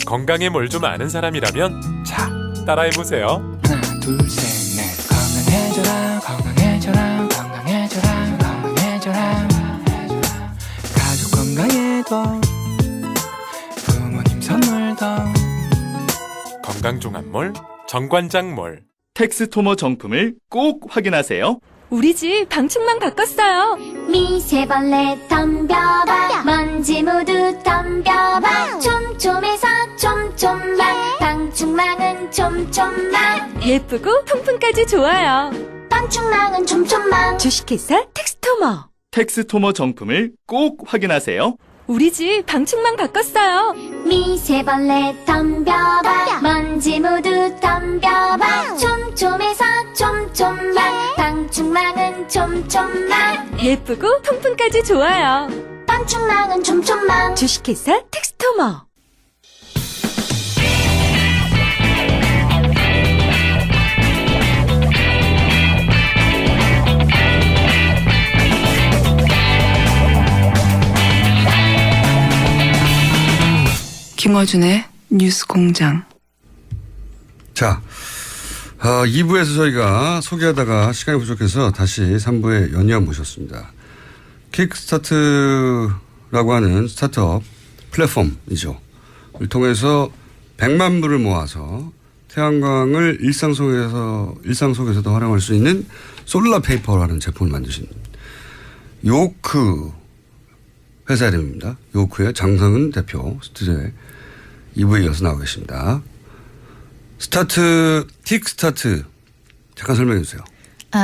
건강에 뭘 좀 아는 사람이라면 자, 따라해보세요. 하나 둘 셋 넷 건강해져라 건강해져라 건강해져라 건강해져라 가족 건강에도 부모님 선물도 건강종합몰 정관장몰. 텍스토머 정품을 꼭 확인하세요. 우리 집 방충망 바꿨어요. 미세벌레 덤벼봐 먼지 모두 덤벼봐 촘촘해서 촘촘만 방충망은 촘촘만 예쁘고 통풍까지 좋아요. 방충망은 촘촘만 주식회사 텍스토머. 텍스토머 정품을 꼭 확인하세요. 우리 집 방충망 바꿨어요. 미세벌레 덤벼봐 먼지 모두 덤벼봐 촘촘해서 촘촘만 방충망은 촘촘만 예쁘고 통풍까지 좋아요. 방충망은 촘촘만 주식회사 텍스토머. 김어준의 뉴스공장. 자, 2부에서 저희가 소개하다가 시간이 부족해서 다시 3부에 연이어 모셨습니다. 킥스타트라고 하는 스타트업 플랫폼이죠. 을 통해서 100만 불을 모아서 태양광을 일상 속에서도 활용할 수 있는 솔라페이퍼라는 제품을 만드신 요크 회사 이름입니다. 요크의 장성은 대표 스튜디오에 2부에 이어서 나오고 계십니다. 킥스타트 잠깐 설명해 주세요.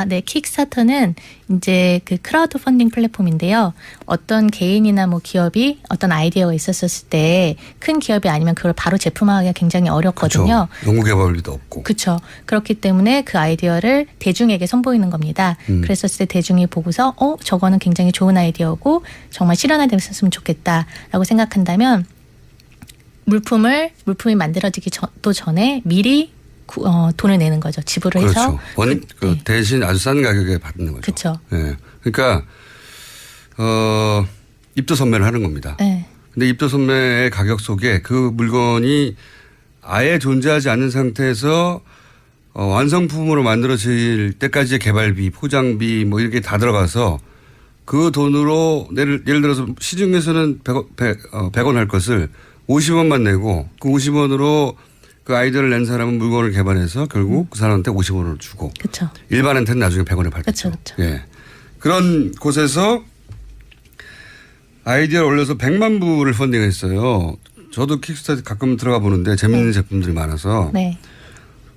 네. 킥스타터는 이제 그 크라우드 펀딩 플랫폼인데요. 어떤 개인이나 뭐 기업이 어떤 아이디어가 있었을 때 큰 기업이 아니면 그걸 바로 제품화하기가 굉장히 어렵거든요. 그렇죠. 연구개발비도 없고. 그렇죠. 그렇기 때문에 그 아이디어를 대중에게 선보이는 겁니다. 그랬었을 때 대중이 보고서 저거는 굉장히 좋은 아이디어고 정말 실현화됐으면 좋겠다라고 생각한다면 물품이 만들어지기 전에 미리 돈을 내는 거죠. 지불을 해서. 그렇죠. 대신 아주 싼 가격에 받는 거죠. 그렇죠. 네. 그러니까 입도 선매를 하는 겁니다. 네. 근데 입도 선매의 가격 속에 그 물건이 아예 존재하지 않는 상태에서 완성품으로 만들어질 때까지의 개발비, 포장비 뭐 이렇게 다 들어가서 그 돈으로 예를 들어서 시중에서는 100원 할 것을 50원만 내고 그 50원으로 그 아이디어를 낸 사람은 물건을 개발해서 결국 그 사람한테 50원을 주고. 그렇죠. 일반한테는 나중에 100원에 팔겠죠. 그렇죠. 예. 그런 곳에서 아이디어를 올려서 100만 불을 펀딩했어요. 저도 킥스타트 가끔 들어가 보는데 재밌는 제품들이 많아서. 네.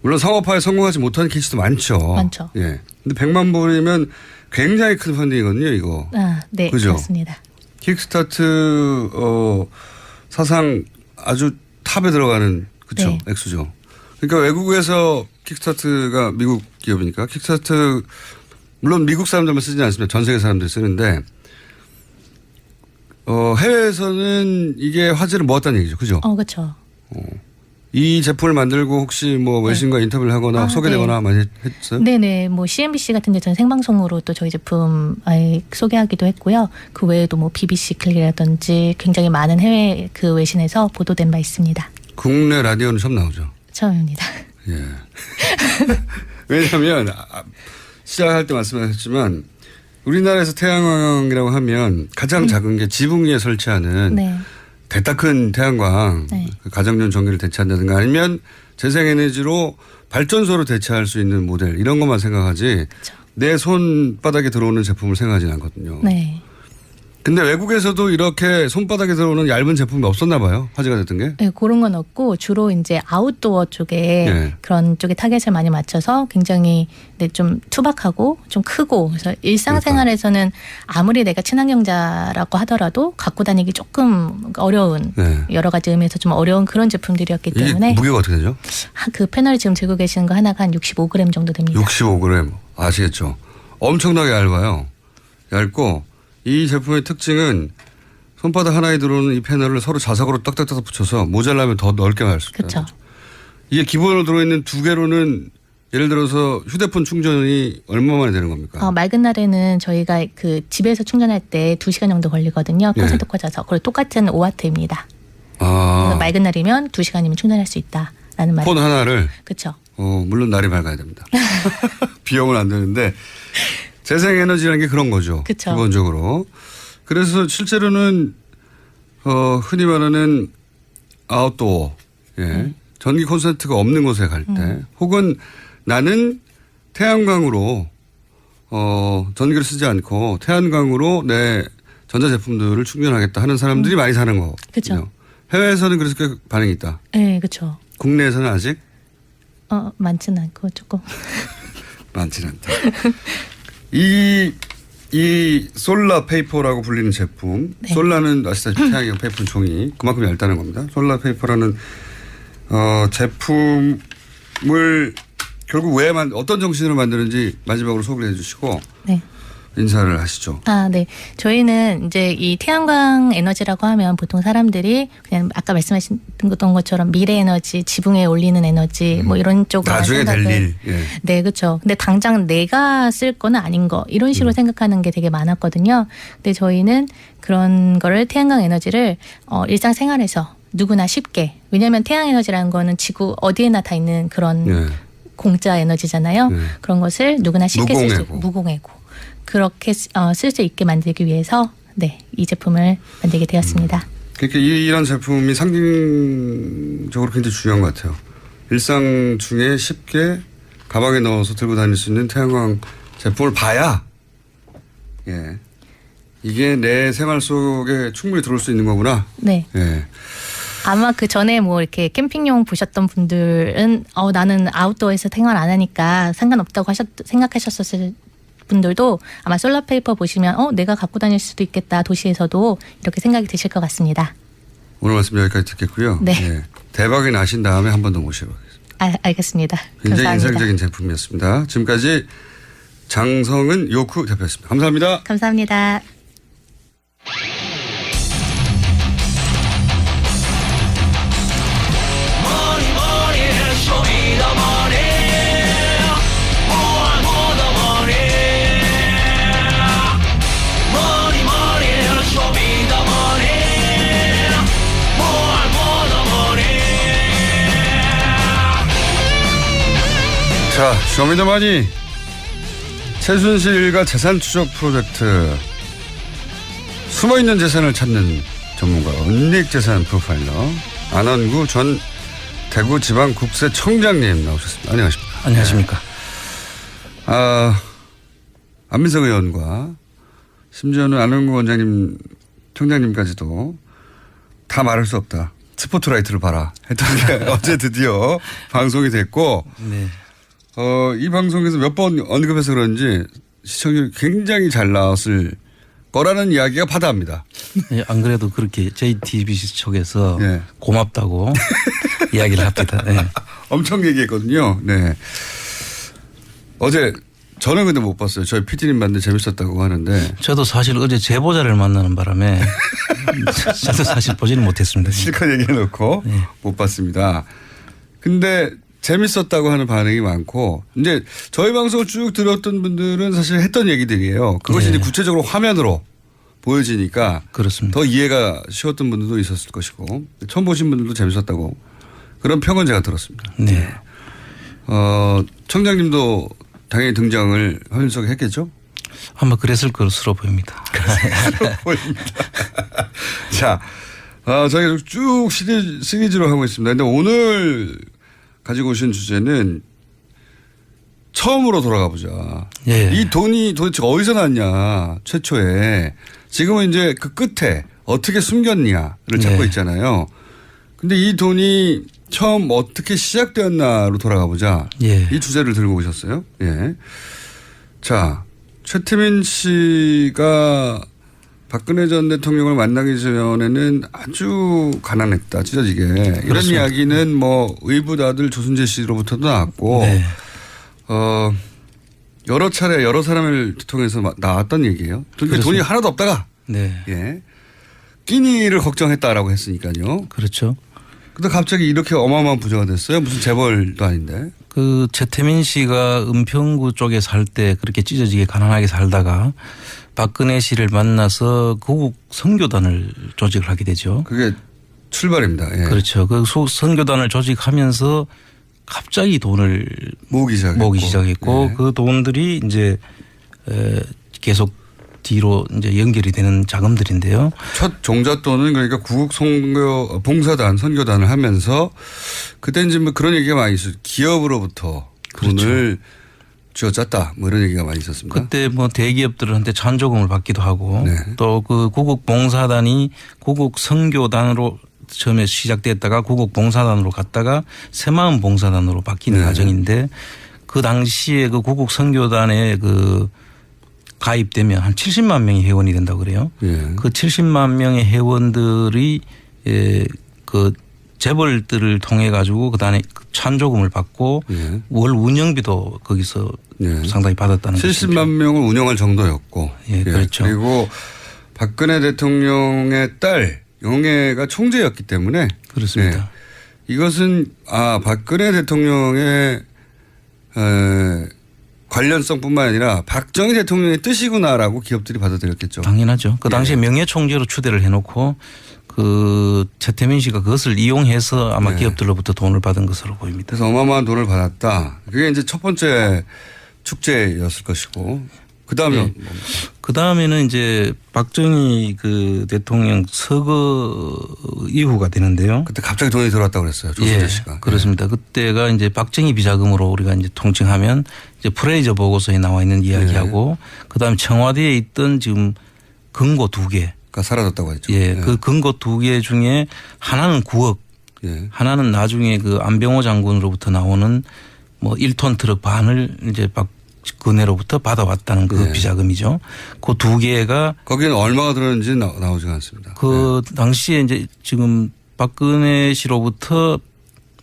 물론 상업화에 성공하지 못한 케이스도 많죠. 많죠. 예. 근데 100만 불이면 굉장히 큰 펀딩이거든요, 이거. 네. 그죠? 그렇습니다. 킥스타트 사상 아주 탑에 들어가는 그렇죠. 네. 액수죠. 그러니까 외국에서 킥스타트가 미국 기업이니까 킥스타트 물론 미국 사람들만 쓰지 않습니다. 전 세계 사람들이 쓰는데 해외에서는 이게 화제를 모았다는 얘기죠. 그죠? 그렇죠. 이 제품을 만들고 혹시 뭐 외신과 인터뷰를 하거나 소개되거나 많이 했어요? 네네. 뭐 CNBC 같은 데서는 생방송으로 또 저희 제품 소개하기도 했고요. 그 외에도 뭐 BBC 클릭이라든지 굉장히 많은 해외 그 외신에서 보도된 바 있습니다. 국내 라디오는 처음 나오죠? 처음입니다. 예. 왜냐하면 시작할 때 말씀하셨지만 우리나라에서 태양광이라고 하면 가장 작은 게 지붕 위에 설치하는 네. 대따 큰 태양광 네. 가정용 전기를 대체한다든가 아니면 재생에너지로 발전소로 대체할 수 있는 모델 이런 것만 생각하지 그렇죠. 내 손바닥에 들어오는 제품을 생각하지는 않거든요. 네. 근데 외국에서도 이렇게 손바닥에 들어오는 얇은 제품이 없었나 봐요. 화제가 됐던 게. 네, 그런 건 없고 주로 이제 아웃도어 쪽에 네. 그런 쪽에 타겟을 많이 맞춰서 굉장히 좀 투박하고 좀 크고 그래서 일상생활에서는 아무리 내가 친환경자라고 하더라도 갖고 다니기 조금 어려운 네. 여러 가지 의미에서 좀 어려운 그런 제품들이었기 이게 때문에 무게가 어떻게 되죠? 그 패널 지금 들고 계시는 거 하나가 한 65g 정도 됩니다. 65g 아시겠죠? 엄청나게 얇아요. 얇고 이 제품의 특징은 손바닥 하나에 들어오는 이 패널을 서로 자석으로 딱딱딱 붙여서 모자라면 더 넓게 할 수 있어요. 그렇죠. 이게 기본으로 들어있는 두 개로는 예를 들어서 휴대폰 충전이 얼마 만에 되는 겁니까? 맑은 날에는 저희가 그 집에서 충전할 때 2시간 정도 걸리거든요. 콘센트 꽂아서. 그리고 똑같은 5W입니다. 아. 맑은 날이면 2시간이면 충전할 수 있다라는 말. 폰 하나를 그렇죠. 물론 날이 밝아야 됩니다. 비용은 안 되는데 재생에너지라는 게 그런 거죠. 그쵸. 기본적으로. 그래서 실제로는 흔히 말하는 아웃도어, 전기 콘센트가 없는 곳에 갈 때 혹은 나는 태양광으로 전기를 쓰지 않고 태양광으로 내 전자제품들을 충전하겠다 하는 사람들이 많이 사는 거거든요. 그쵸. 해외에서는 그래서 꽤 반응이 있다. 네, 그렇죠. 국내에서는 아직 많지는 않고 조금. 많지는 않다. 이 솔라 페이퍼라고 불리는 제품. 네. 솔라는 아시다시피 태양광 페이퍼 종이 그만큼 얇다는 겁니다. 솔라 페이퍼라는 제품을 결국 왜 어떤 정신으로 만드는지 마지막으로 소개해 주시고 네. 인사를 하시죠. 네. 저희는 이제 이 태양광 에너지라고 하면 보통 사람들이 그냥 아까 말씀하셨던 것처럼 미래 에너지, 지붕에 올리는 에너지 뭐 이런 쪽으로 나중에 될 일. 예. 네, 그렇죠. 근데 당장 내가 쓸 거는 아닌 거 이런 식으로 생각하는 게 되게 많았거든요. 근데 저희는 그런 거를 태양광 에너지를 일상생활에서 누구나 쉽게, 왜냐하면 태양 에너지라는 거는 지구 어디에나 다 있는 그런 공짜 에너지잖아요. 그런 것을 누구나 쉽게 쓸 수 있고 무공해고 그렇게 쓸 수 있게 만들기 위해서 이 제품을 만들게 되었습니다. 그러니까 이런 제품이 상징적으로 굉장히 중요한 것 같아요. 일상 중에 쉽게 가방에 넣어서 들고 다닐 수 있는 태양광 제품을 봐야 이게 내 생활 속에 충분히 들어올 수 있는 거구나. 네. 아마 그 전에 뭐 이렇게 캠핑용 보셨던 분들은 나는 아웃도어에서 생활 안 하니까 상관없다고 생각하셨었을 분들도 아마 솔라페이퍼 보시면 내가 갖고 다닐 수도 있겠다. 도시에서도 이렇게 생각이 드실 것 같습니다. 오늘 말씀 여기까지 듣겠고요. 네. 대박이 나신 다음에 한 번 더 모셔보겠습니다. 알겠습니다. 굉장히 감사합니다. 인상적인 제품이었습니다. 지금까지 장성은 요크 대표였습니다. 감사합니다. 감사합니다. 자, 쇼미더머니 최순실과 재산 추적 프로젝트 숨어있는 재산을 찾는 전문가 은닉재산 프로파일러 안원구 전 대구지방국세청장님 나오셨습니다. 안녕하십니까. 안녕하십니까. 안민석 의원과 심지어는 안원구 원장님 청장님까지도 다 말할 수 없다. 스포트라이트를 봐라 했던 게 어제 드디어 방송이 됐고 네. 이 방송에서 몇 번 언급해서 그런지 시청률이 굉장히 잘 나왔을 거라는 이야기가 바다입니다. 네, 안 그래도 그렇게 JTBC 쪽에서 고맙다고 이야기를 합니다. 네. 엄청 얘기했거든요. 네. 어제 저는 근데 못 봤어요. 저희 PD님 봤는데 재밌었다고 하는데. 저도 사실 어제 제보자를 만나는 바람에 저도 사실 보지는 못했습니다. 실컷 얘기해놓고 못 봤습니다. 근데 재밌었다고 하는 반응이 많고 이제 저희 방송을 쭉 들었던 분들은 사실 했던 얘기들이에요. 그것이 이제 구체적으로 화면으로 보여지니까 그렇습니다. 더 이해가 쉬웠던 분들도 있었을 것이고 처음 보신 분들도 재밌었다고 그런 평은 제가 들었습니다. 네. 청장님도 당연히 등장을 화면 속에 했겠죠? 아마 그랬을 것으로 보입니다. 보입니다. 자, 저희가 쭉 시리즈로 하고 있습니다. 근데 오늘 가지고 오신 주제는 처음으로 돌아가 보자. 이 돈이 도대체 어디서 났냐, 최초에. 지금은 이제 그 끝에 어떻게 숨겼냐를 찾고 있잖아요. 근데 이 돈이 처음 어떻게 시작되었나로 돌아가 보자. 이 주제를 들고 오셨어요. 자, 최태민 씨가 박근혜 전 대통령을 만나기 전에는 아주 가난했다, 찢어지게. 이런 그렇습니다. 이야기는 뭐 의붓아들 조순재 씨로부터도 나왔고, 여러 차례 여러 사람을 통해서 나왔던 얘기예요. 그러니까 돈이 하나도 없다가, 끼니를 걱정했다라고 했으니까요. 그렇죠. 근데 갑자기 이렇게 어마어마한 부자가 됐어요. 무슨 재벌도 아닌데. 그 최태민 씨가 은평구 쪽에 살 때 그렇게 찢어지게 가난하게 살다가 박근혜 씨를 만나서 고국 선교단을 조직을 하게 되죠. 그게 출발입니다. 예. 그렇죠. 그 선교단을 조직하면서 갑자기 돈을 모으기 시작했고 예. 그 돈들이 이제 계속 뒤로 이제 연결이 되는 자금들인데요. 첫 종잣돈은 그러니까 구국 선교 봉사단 선교단을 하면서 그때 이제 뭐 그런 얘기가 많이 있었어요. 기업으로부터 돈을 쥐어짰다 뭐 이런 얘기가 많이 있었습니다. 그때 뭐 대기업들한테 찬조금을 받기도 하고 네. 또 그 구국 봉사단이 구국 선교단으로 처음에 시작됐다가 구국 봉사단으로 갔다가 새마음 봉사단으로 바뀌는 네. 과정인데 그 당시에 그 구국 선교단에 그 가입되면 한 70만 명이 회원이 된다고 그래요. 예. 그 70만 명의 회원들이 그 재벌들을 통해 가지고 그다음에 찬조금을 받고 예. 월 운영비도 거기서 예. 상당히 받았다는 70만 명을 운영할 정도였고. 예, 그렇죠. 그리고 박근혜 대통령의 딸 영애가 총재였기 때문에 그렇습니다. 예. 이것은 박근혜 대통령의 관련성뿐만 아니라 박정희 대통령의 뜻이구나라고 기업들이 받아들였겠죠. 당연하죠. 그 당시에 명예총재로 추대를 해놓고 그 최태민 씨가 그것을 이용해서 아마 기업들로부터 돈을 받은 것으로 보입니다. 그래서 어마어마한 돈을 받았다. 그게 이제 첫 번째 축제였을 것이고 그다음에 그 다음에는 이제 박정희 그 대통령 서거 이후가 되는데요. 그때 갑자기 돈이 들어왔다고 그랬어요. 조순재 씨가. 그렇습니다. 그때가 이제 박정희 비자금으로 우리가 이제 통칭하면 이제 프레이저 보고서에 나와 있는 이야기하고 그다음에 청와대에 있던 지금 금고 2개. 가 사라졌다고 했죠. 예. 그 금고 2개 중에 하나는 9억. 예. 하나는 나중에 그 안병호 장군으로부터 나오는 뭐 1톤 트럭 반을 이제 박근혜로부터 받아왔다는 그 비자금이죠. 그 2개가 거기는 얼마가 들었는지 나오지가 않습니다. 그 당시에 이제 지금 박근혜 씨로부터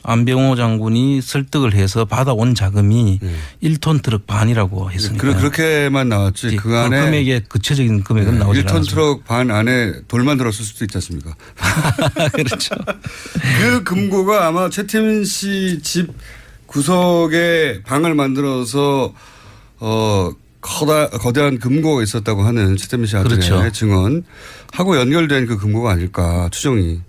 안병호 장군이 설득을 해서 받아온 자금이 1톤 트럭 반이라고 했으니까. 그렇게만 나왔지. 그 안에 금액의 구체적인 금액은 나오지 않았습니다. 1톤 트럭 반 안에 돌만 들었을 수도 있지 않습니까? 그렇죠. 그 금고가 아마 최태민 씨 집 구석에 방을 만들어서 거대한 금고가 있었다고 하는 최태민 씨 아들의 그렇죠. 증언하고 연결된 그 금고가 아닐까 추정이.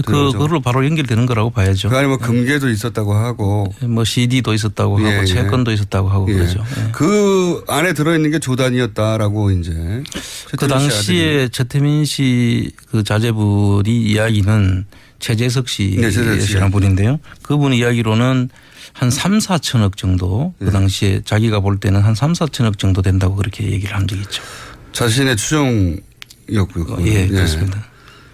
그걸로 바로 연결되는 거라고 봐야죠. 그 안에 뭐 금괴도 있었다고 하고. 뭐 CD도 있었다고 하고 채권도 있었다고 하고 그러죠. 예. 그 안에 들어있는 게 조단이었다라고 이제. 그 당시에 최태민 씨 그 자제분이 이야기는 최재석 씨라는 분인데요. 그분 이야기로는 한 3, 4천억 정도 그 당시에 자기가 볼 때는 한 3, 4천억 정도 된다고 그렇게 얘기를 한 적이 있죠. 자신의 추정이었고요. 예, 그렇습니다.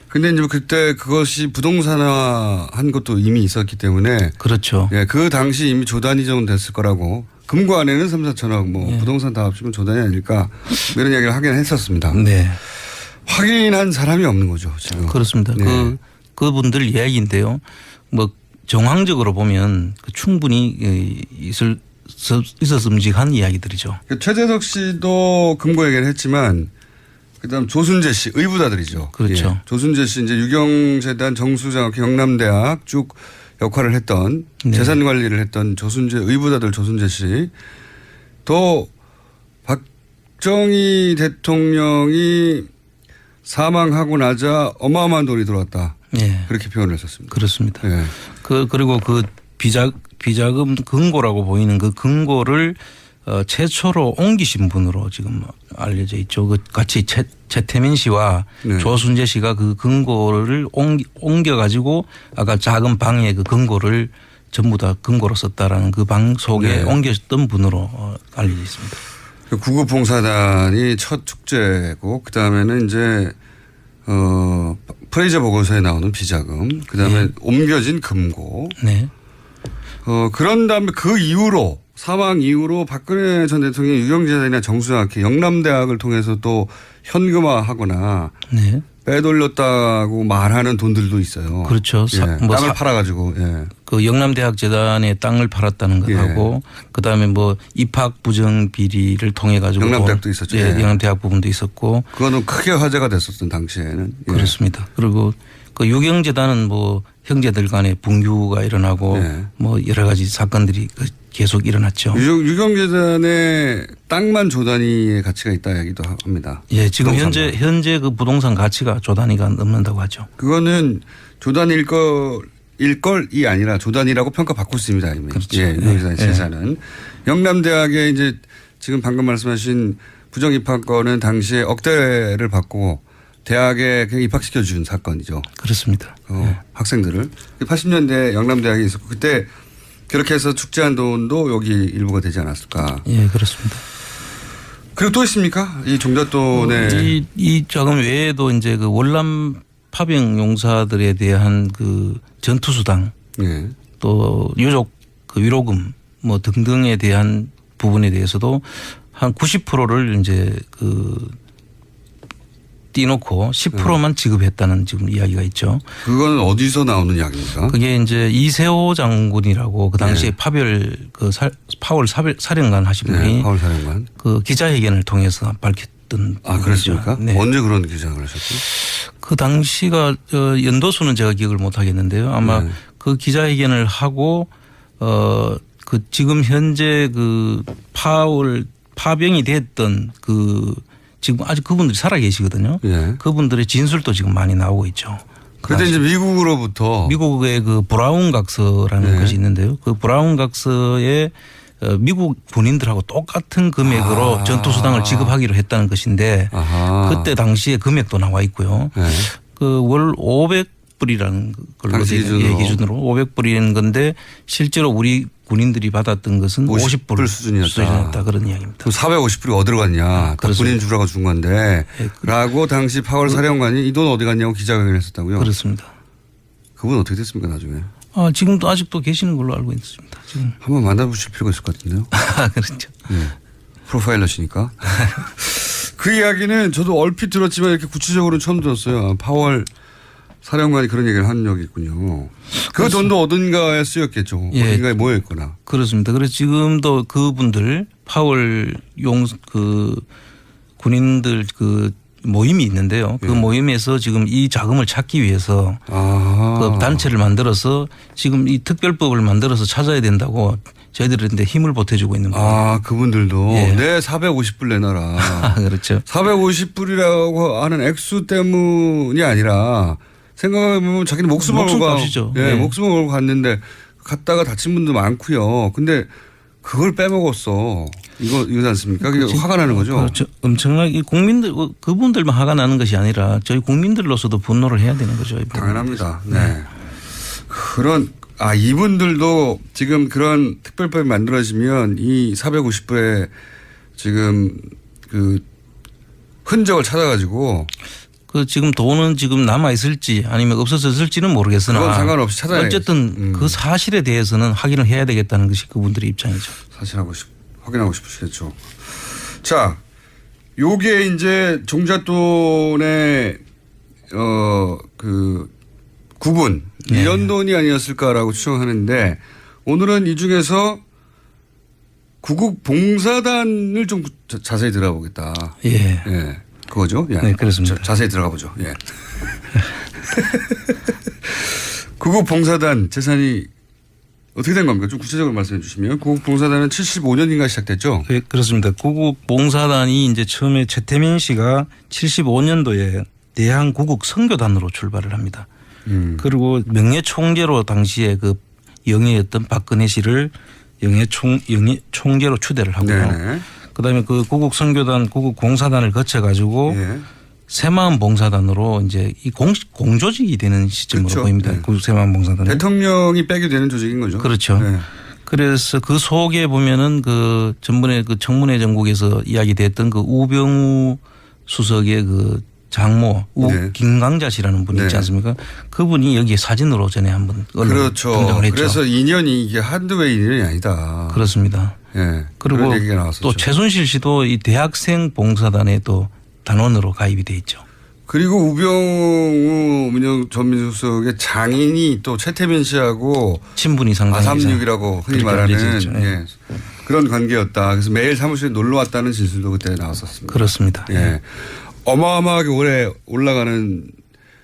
근데 이제 그때 그것이 부동산화 한 것도 이미 있었기 때문에. 그렇죠. 예, 그 당시 이미 조단이 정도 됐을 거라고. 금고 안에는 3, 4천억 뭐 부동산 다 합치면 조단이 아닐까 뭐 이런 이야기를 하긴 했었습니다. 네. 확인한 사람이 없는 거죠, 지금. 그렇습니다. 네. 그분들 이야기인데요. 뭐 정황적으로 보면 충분히 있었음직한 이야기들이죠. 최재석 씨도 금고 얘기를 했지만 그다음 조순재 씨 의부다들이죠. 그렇죠. 예. 조순재 씨 이제 유경재단 정수장 경남대학 쭉 역할을 했던 재산 관리를 했던 조순재 의부다들 조순재 씨 또 박정희 대통령이 사망하고 나자 어마어마한 돈이 들어왔다. 예. 그렇게 표현을 했었습니다. 그렇습니다. 예. 그리고 그 비자금 금고라고 보이는 그 금고를 최초로 옮기신 분으로 지금 알려져 있죠. 그 같이 최태민 씨와 조순재 씨가 그 금고를 옮겨 가지고 아까 작은 방에 그 금고를 전부 다 금고로 썼다라는 그 방 속에 옮겼던 분으로 알려져 있습니다. 구급 봉사단이 첫 축제고 그다음에는 이제 프레이저 보고서에 나오는 비자금 그다음에 옮겨진 금고. 네. 그런 다음에 그 이후로 사망 이후로 박근혜 전 대통령이 유경재단이나 정수장 영남대학을 통해서 또 현금화하거나 빼돌렸다고 말하는 돈들도 있어요. 그렇죠. 땅을 팔아가지고. 그 영남대학 재단에 땅을 팔았다는 것하고 그다음에 뭐 입학 부정 비리를 통해 가지고 영남대학도 있었죠. 영남대학 부분도 있었고. 그거는 크게 화제가 됐었던 당시에는. 그렇습니다. 그리고 그 유경재단은 뭐 형제들 간에 분규가 일어나고 뭐 여러 가지 사건들이 계속 일어났죠. 유경재단의 땅만 조 단위의 가치가 있다 얘기도 합니다. 예, 지금 현재 그 부동산 가치가 조 단위가 넘는다고 하죠. 그거는 조단일 걸이 아니라 조단이라고 평가받고 있습니다. 이미. 그렇죠. 예, 유명기사의 재산은. 영남대학에 이제 지금 방금 말씀하신 부정입학건은 당시에 억대를 받고 대학에 그냥 입학시켜준 사건이죠. 그렇습니다. 학생들을. 80년대 영남대학에 있었고 그때 그렇게 해서 축제한 돈도 여기 일부가 되지 않았을까. 예, 그렇습니다. 그리고 또 있습니까? 이 종잣돈에. 이 자금 외에도 이제 그 월남 파병 용사들에 대한 그 전투수당 예. 또 유족 그 위로금 뭐 등등에 대한 부분에 대해서도 한 90%를 이제 그 띄놓고 10%만 지급했다는 지금 이야기가 있죠. 그거는 어디서 나오는 이야기입니까? 그게 이제 이세호 장군이라고 그 당시에 네. 파월 사령관 하신 분이 네, 파월 사령관. 그 기자회견을 통해서 밝혔던. 아, 그렇습니까? 네. 언제 그런 기장을 하셨죠? 그 당시가 연도수는 제가 기억을 못 하겠는데요. 아마 네. 그 기자회견을 하고 그 지금 현재 그 파병이 됐던 그 지금 아직 그분들이 살아 계시거든요. 예. 그분들의 진술도 지금 많이 나오고 있죠. 그때 이제 미국으로부터 미국의 그 브라운 각서라는 네. 것이 있는데요. 그 브라운 각서에 미국 군인들하고 똑같은 금액으로 전투수당을 지급하기로 했다는 것인데 아하. 그때 당시에 금액도 나와 있고요. 네. 그 월 500불이라는 걸로 당시 기준으로. 500불인 건데 실제로 우리 군인들이 받았던 것은 50불 수준이었다 그런 이야기입니다. 그럼 450불이 어디로 갔냐. 다 그렇습니다. 군인 주라고 준 건데. 라고 당시 파월 사령관이 이 돈 어디 갔냐고 기자회견을 했었다고요. 그렇습니다. 그분 어떻게 됐습니까 나중에. 지금도 아직도 계시는 걸로 알고 있습니다. 지금. 한번 만나보실 필요가 있을 것 같은데요. 그렇죠. 프로파일러시니까. 그 이야기는 저도 얼핏 들었지만 이렇게 구체적으로는 처음 들었어요. 파월 사령관이 그런 얘기를 한 적이 있군요. 그 돈도 어딘가에 쓰였겠죠. 예. 어딘가에 모여있거나. 그렇습니다. 그래서 지금도 그분들 파월 군인들 그 모임이 있는데요. 그 모임에서 지금 이 자금을 찾기 위해서 그 단체를 만들어서 지금 이 특별법을 만들어서 찾아야 된다고 저희들한테 힘을 보태주고 있는 거예요. 그분들도 예. 내 450불 내놔라. 그렇죠. 450불이라고 하는 액수 때문이 아니라 생각해보면 자기는 목숨을 걸고 목숨값이죠. 예, 네. 목숨을 걸고 갔는데 갔다가 다친 분도 많고요. 근데 그걸 빼먹었어. 이거지 않습니까? 그게 화가 나는 거죠. 그렇죠. 엄청나게 국민들 그분들만 화가 나는 것이 아니라 저희 국민들로서도 분노를 해야 되는 거죠. 당연합니다. 네. 이분들도 지금 그런 특별법이 만들어지면 이 450불에 지금 그 흔적을 찾아가지고 그 지금 돈은 지금 남아 있을지 아니면 없어졌을지는 모르겠으나 그건 상관없이 찾아야 어쨌든 그 사실에 대해서는 확인을 해야 되겠다는 것이 그분들의 입장이죠. 확인하고 싶으시겠죠. 자, 요게 이제 종잣돈의 그 구분 이런 돈이 아니었을까라고 추정하는데 오늘은 이 중에서 구국 봉사단을 좀 자세히 들어보겠다. 예. 예. 그거죠? 예. 네, 그렇습니다. 자세히 들어가 보죠. 예. 구국 봉사단 재산이 어떻게 된 겁니까? 좀 구체적으로 말씀해 주시면. 구국 봉사단은 75년인가 시작됐죠? 네, 그렇습니다. 구국 봉사단이 이제 처음에 최태민 씨가 75년도에 대한구국 선교단으로 출발을 합니다. 그리고 명예 총재로 당시에 그 영예였던 박근혜 씨를 영예 총재로 추대를 하고요. 네네. 그다음에 그 구국 선교단, 구국 공사단을 거쳐 가지고 예. 새마음 봉사단으로 이제 이 공조직이 되는 시점으로 그렇죠. 보입니다. 네. 구국 새마음 봉사단. 대통령이 빼게 되는 조직인 거죠. 그렇죠. 네. 그래서 그 속에 보면은 그 전번에 그 청문회 전국에서 이야기됐던 그 우병우 수석의 그 장모 네. 김강자 씨라는 분이 있지 네. 않습니까? 그분이 여기에 사진으로 전에 한번 그렇죠. 등장을 했죠. 그래서 인연이 이게 한두 해 인연이 아니다. 그렇습니다. 예. 그리고 그런 얘기가 나왔었죠. 또 최순실 씨도 이 대학생 봉사단에 또 단원으로 가입이 돼 있죠. 그리고 우병우 전 민주수석의 장인이 또 최태민 씨하고 친분이 상당히 아삼육이라고 흔히 그렇게 말하는 알려져 있죠. 예. 그런 관계였다. 그래서 매일 사무실에 놀러 왔다는 진술도 그때 나왔었습니다. 그렇습니다. 예. 어마어마하게 오래 올라가는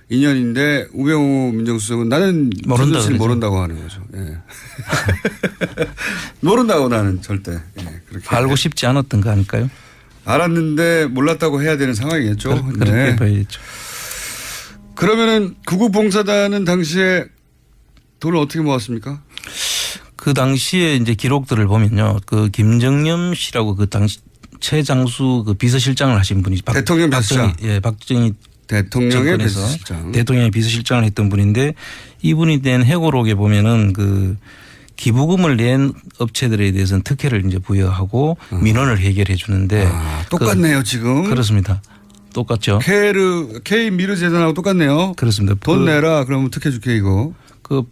인연인데 우병우 민정수석은 나는 모른다 최순실 모른다고 하는 거죠. 예. 모른다고 나는 절대. 예. 그렇게 알고 싶지 않았던 거 아닐까요? 알았는데 몰랐다고 해야 되는 상황이겠죠. 그렇게 네. 봐야겠죠. 그러면은 구국봉사단은 당시에 돈을 어떻게 모았습니까? 그 당시에 이제 기록들을 보면요. 그 김정념 씨라고 그 당시 최장수 그 비서실장을 하신 분이 대통령 비서실장. 박정희 대통령의 정권에서 비서실장. 대통령의 비서실장을 했던 분인데 이분이 낸 회고록에 보면은 그 기부금을 낸 업체들에 대해서는 특혜를 이제 부여하고 민원을 해결해 주는데 똑같네요 지금. 그렇습니다. 똑같죠. K 미르 재단하고 똑같네요. 그렇습니다. 돈 내라 그러면 특혜 줄게 이거. 그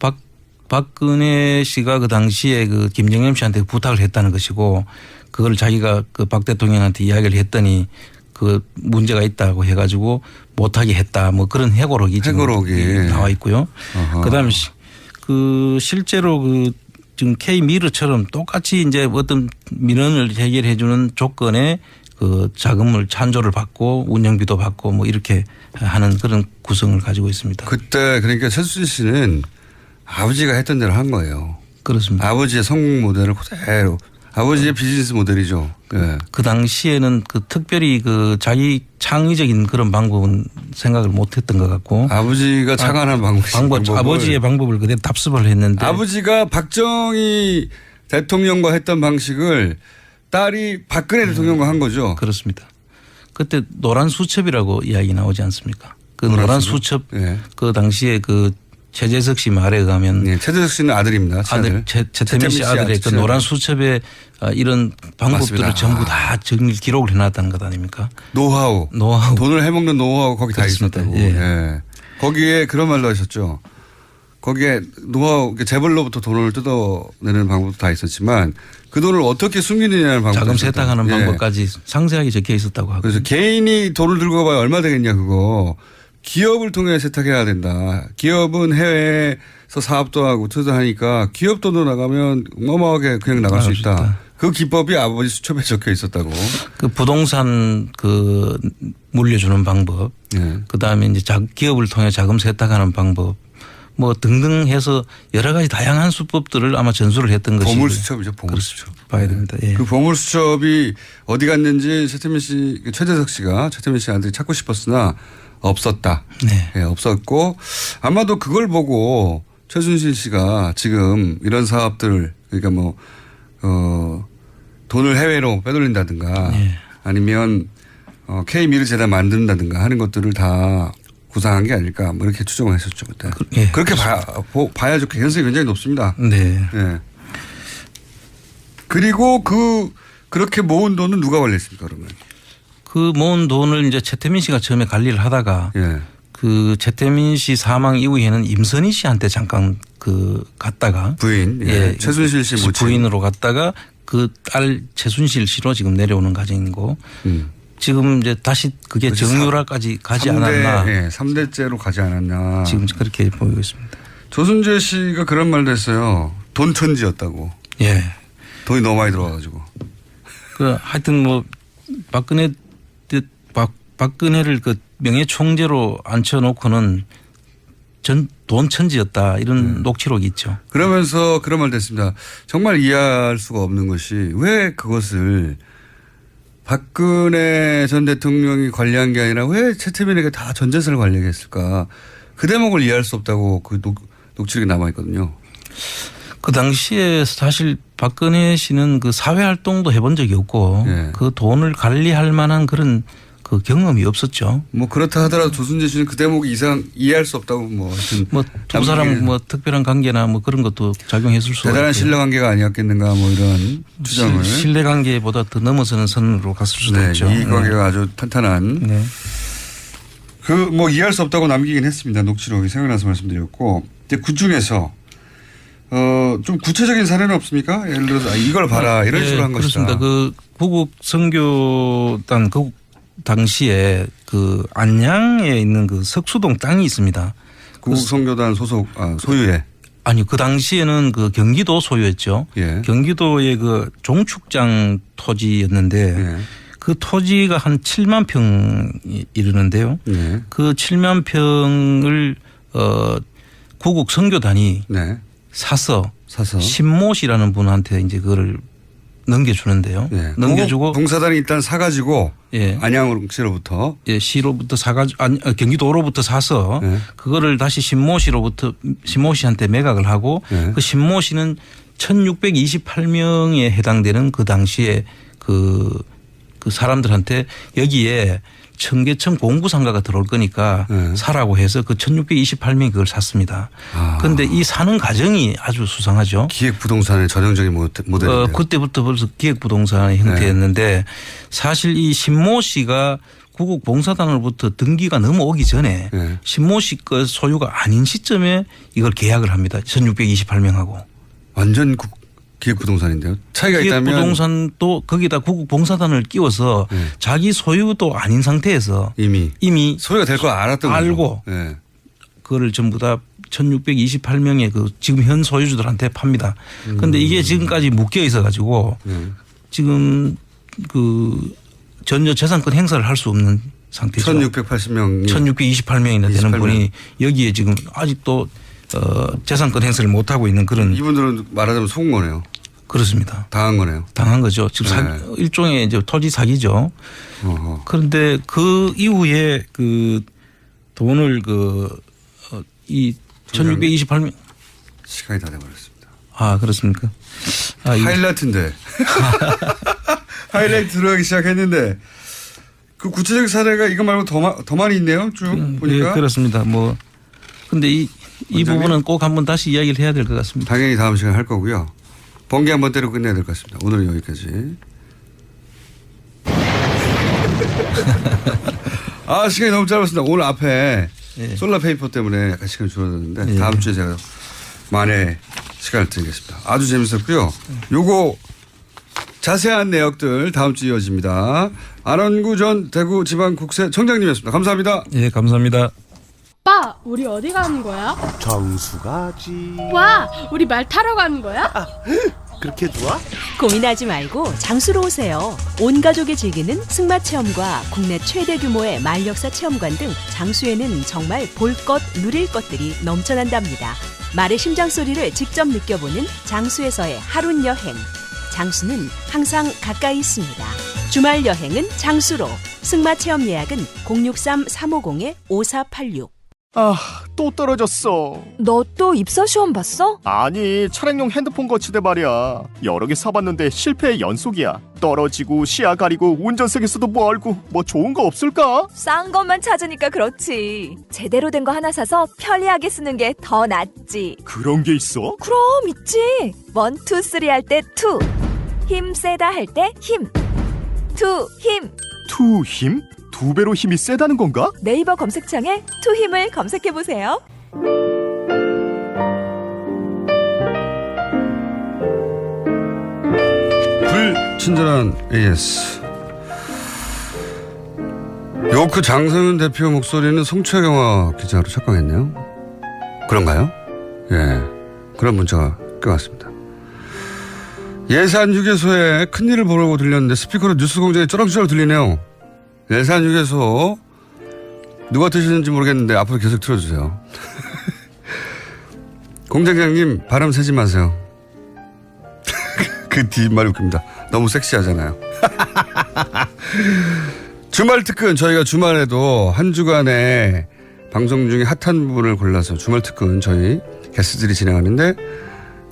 박근혜 씨가 그 당시에 그 김정남 씨한테 부탁을 했다는 것이고 그걸 자기가 그 박 대통령한테 이야기를 했더니 그 문제가 있다고 해가지고 못하게 했다 뭐 그런 회고록이 지금 나와 있고요. 그다음에 그 실제로 그 지금 K 미르처럼 똑같이 이제 어떤 민원을 해결해 주는 조건에 그 자금을 찬조를 받고 운영비도 받고 뭐 이렇게 하는 그런 구성을 가지고 있습니다. 그때 그러니까 최순실 씨는 아버지가 했던 대로 한 거예요. 그렇습니다. 아버지의 성공 모델을 그대로 아버지의 비즈니스 모델이죠. 네. 그 당시에는 그 특별히 그 자기 창의적인 그런 방법은 생각을 못했던 것 같고 아버지가 창안한 아버지의 방법을 그대로 답습을 했는데 아버지가 박정희 대통령과 했던 방식을 딸이 박근혜 대통령과 한 거죠. 그렇습니다. 그때 노란 수첩이라고 이야기 나오지 않습니까? 그 노란 수첩 네. 그 당시에 그 최재석 씨 말에 의하면 네, 최재석 씨는 아들입니다. 아들 최태민 씨 아들의 그 노란 수첩에 이런 방법들을 맞습니다. 전부 다 기록을 해놨다는 것 아닙니까? 노하우. 돈을 해먹는 노하우 거기 그렇습니다. 다 있었다고. 예. 예. 거기에 그런 말도 하셨죠. 거기에 노하우 재벌로부터 돈을 뜯어내는 방법도 다 있었지만 그 돈을 어떻게 숨기느냐는 방법. 자금 세탁하는 방법까지 상세하게 적혀 있었다고 하고. 그래서 개인이 돈을 들고 가봐야 얼마 되겠냐 그거. 기업을 통해 세탁해야 된다. 기업은 해외에서 사업도 하고 투자하니까 기업 돈도 나가면 어마어마하게 그냥 나갈 수 있다. 그 기법이 아버지 수첩에 적혀 있었다고. 그 부동산 그 물려주는 방법. 네. 그다음에 이제 기업을 통해 자금 세탁하는 방법. 뭐 등등 해서 여러 가지 다양한 수법들을 아마 전수를 했던 것이. 보물수첩이죠. 보물수첩. 봐야 됩니다. 예. 그 보물수첩이 어디 갔는지 최태민 씨, 최재석 씨가 최태민 씨 아들이 찾고 싶었으나 없었다. 네. 네, 없었고 아마도 그걸 보고 최순실 씨가 지금 이런 사업들 그러니까 뭐 돈을 해외로 빼돌린다든가 네. 아니면 K 미르 재단 만든다든가 하는 것들을 다 구상한 게 아닐까 뭐 이렇게 추정을 했었죠 그때. 예. 그렇게 봐야죠. 개연성이 굉장히 높습니다. 네. 네. 그리고 그렇게 모은 돈은 누가 관리했습니까 그러면? 그 모은 돈을 이제 최태민 씨가 처음에 관리를 하다가 예. 그 최태민 씨 사망 이후에는 임선희 씨한테 잠깐 그 갔다가 부인 예. 최순실 씨 모친 부인으로 갔다가 그 딸 최순실 씨로 지금 내려오는 과정이고 지금 이제 다시 그게 정유라까지 가지 3대, 않았나. 예, 3대째로 가지 않았나. 지금 그렇게 보이고 있습니다. 조순재 씨가 그런 말도 했어요. 돈 천지였다고. 예. 돈이 너무 많이 들어와가지고. 그 하여튼 뭐 박근혜를 그 명예총재로 앉혀놓고는 돈 천지였다 이런 녹취록이 있죠. 그러면서 그런 말도 했습니다. 정말 이해할 수가 없는 것이 왜 그것을 박근혜 전 대통령이 관리한 게 아니라 왜 최태민에게 다 전 재산을 관리하게 했을까. 그 대목을 이해할 수 없다고 그 녹취록이 남아있거든요. 그 당시에 사실 박근혜 씨는 그 사회활동도 해본 적이 없고 네. 그 돈을 관리할 만한 그런 그 경험이 없었죠. 뭐 그렇다 하더라도 조순재 씨는 그 대목 이상 이해할 수 없다고 뭐 하여튼 뭐 두 사람 뭐 특별한 관계나 뭐 그런 것도 작용했을 수가 대단한 있고요. 신뢰 관계가 아니었겠는가 뭐 이런 주장을. 신뢰 관계보다 더 넘어서는 선으로 갔을 수도 네, 있죠. 이 관계가 아주 탄탄한. 네. 그 뭐 이해할 수 없다고 남기긴 했습니다. 녹취록이 생각나서 말씀드렸고 이제 그 중에서 좀 구체적인 사례는 없습니까? 예를 들어서 이걸 봐라 이런 식으로 한 것이다. 그렇습니다. 그 구국 선교단 그 당시에 그 안양에 있는 그 석수동 땅이 있습니다. 구국 선교단 소속 소유의. 아니 그 당시에는 그 경기도 소유였죠. 예. 경기도의 그 종축장 토지였는데 예. 그 토지가 한 7만 평이 이르는데요. 네. 그 7만 평을 구국 선교단이 네. 사서 사서 신모 씨라는 분한테 이제 그거를 넘겨주는데요. 예. 넘겨주고 봉사단이 일단 사가지고 예. 안양시로부터 예, 시로부터 사가지고 경기도로부터 사서 예. 그거를 다시 신모시한테 매각을 하고 예. 그 신모시는 1628명에 해당되는 그 당시에 그 사람들한테 여기에 청계천 공구상가가 들어올 거니까 네. 사라고 해서 그 1628명이 그걸 샀습니다. 그런데 이 사는 과정이 아주 수상하죠. 기획부동산의 전형적인 모델인데. 그때부터 벌써 기획부동산의 형태였는데 사실 이 신모 씨가 구국봉사단으로부터 등기가 넘어오기 전에 네. 신모 씨 거 소유가 아닌 시점에 이걸 계약을 합니다. 1628명하고. 완전 기획부동산인데요. 차이가 있다면. 기획부동산도 거기다 구국봉사단을 끼워서 네. 자기 소유도 아닌 상태에서 이미 소유가 될 걸 알았던 알고 거죠. 네. 그거를 전부 다 1628명의 그 지금 현 소유주들한테 팝니다. 그런데 이게 지금까지 묶여 있어 가지고 지금 그 전혀 재산권 행사를 할 수 없는 상태죠. 1680명이 1628명이나 되는 분이 여기에 지금 아직도 재산권 행사를 못 하고 있는 그런. 이분들은 말하자면 속은 거네요. 그렇습니다. 당한 거네요. 당한 거죠. 지금 네. 일종의 이제 토지 사기죠. 그런데 그 이후에 그 돈을 이 1628명. 시간이 다 돼버렸습니다. 아, 그렇습니까? 하이라이트인데. 하이라이트 들어가기 시작했는데 그 구체적 사례가 이거 말고 더 많이 있네요. 쭉 보니까. 예, 그렇습니다. 근데 이 부분은 꼭 한번 다시 이야기를 해야 될 것 같습니다. 당연히 다음 시간에 할 거고요. 번개 한번 때려 끝내야 될 것 같습니다. 오늘은 여기까지. 시간이 너무 짧았습니다. 오늘 앞에 솔라페이퍼 때문에 약간 시간이 줄어들었는데 다음 주에 제가 만회 시간을 드리겠습니다. 아주 재밌었고요. 요거 자세한 내역들 다음 주에 이어집니다. 안원구 전 대구지방국세청장님이었습니다. 감사합니다. 예, 감사합니다. 오빠, 우리 어디 가는 거야? 정수 가지. 와, 우리 말 타러 가는 거야? 그렇게 좋아? 고민하지 말고 장수로 오세요. 온 가족이 즐기는 승마 체험과 국내 최대 규모의 말 역사 체험관 등 장수에는 정말 볼 것, 누릴 것들이 넘쳐난답니다. 말의 심장 소리를 직접 느껴보는 장수에서의 하룬 여행. 장수는 항상 가까이 있습니다. 주말 여행은 장수로. 승마 체험 예약은 063-350-5486. 또 떨어졌어. 너 또 입사 시험 봤어? 아니, 차량용 핸드폰 거치대 말이야. 여러 개 사봤는데 실패의 연속이야. 떨어지고 시야 가리고 운전석에서도 멀고 뭐 좋은 거 없을까? 싼 것만 찾으니까 그렇지. 제대로 된 거 하나 사서 편리하게 쓰는 게 더 낫지. 그런 게 있어? 그럼 있지. 1, 2, 3 할 때 2. 힘 세다 할 때 힘. 2 힘. 2 힘? 2배로 힘이 세다는 건가? 네이버 검색창에 2 힘을 검색해보세요. 불친절한 AS. 요크 장성윤 대표 목소리는 송채경화 기자로 착각했네요. 그런가요? 예, 그런 문자가 껴왔습니다. 예산휴게소에 큰일을 보려고 들렸는데 스피커로 뉴스공장에 쩌렁쩌렁 들리네요. 예산휴게소 누가 드시는지 모르겠는데 앞으로 계속 틀어주세요. 공장장님 발음 세지 마세요. 그 뒷말이 웃깁니다. 너무 섹시하잖아요. 주말 특근, 저희가 주말에도 한 주간에 방송 중에 핫한 부분을 골라서 주말 특근 저희 게스트들이 진행하는데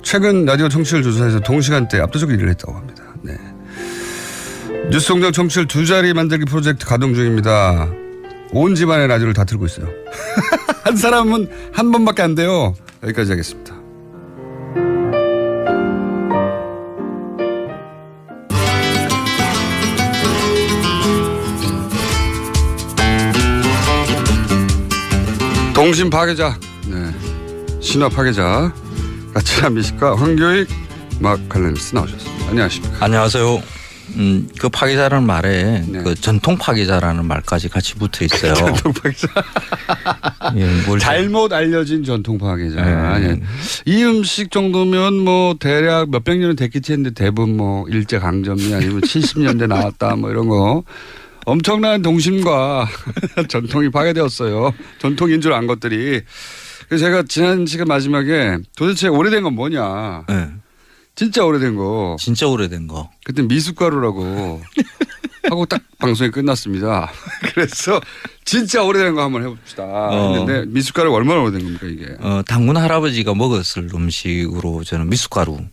최근 라디오 청취율 조사에서 동시간대 압도적 1위를 했다고 합니다. 네. 뉴스공장 청취율 2자리 만들기 프로젝트 가동 중입니다. 온 집안의 라디오를 다 틀고 있어요. 한 사람은 한 번밖에 안 돼요. 여기까지 하겠습니다. 동심 파괴자, 네. 신화 파괴자, 가치란 미식가 황교익 칼럼니스트 나오셨습니다. 안녕하십니까? 안녕하세요. 그 파괴자라는 말에 그 전통 파괴자라는 말까지 같이 붙어 있어요. 전통 파괴자. 예, 잘못 알려진 전통 파괴자. 예. 이 음식 정도면 뭐 대략 몇백 년은 됐겠지 했는데 대부분 뭐 일제 강점기 아니면 70년대 나왔다 뭐 이런 거. 엄청난 동심과 전통이 파괴되었어요. 전통인 줄 안 것들이. 그래서 제가 지난 시간 마지막에 도대체 오래된 건 뭐냐. 진짜 오래된 거. 진짜 오래된 거. 그때 미숫가루라고 하고 딱 방송이 끝났습니다. 그래서 진짜 오래된 거 한번 해봅시다 했는데 미숫가루가 얼마나 오래된 겁니까 이게? 당군 할아버지가 먹었을 음식으로 저는 미숫가루를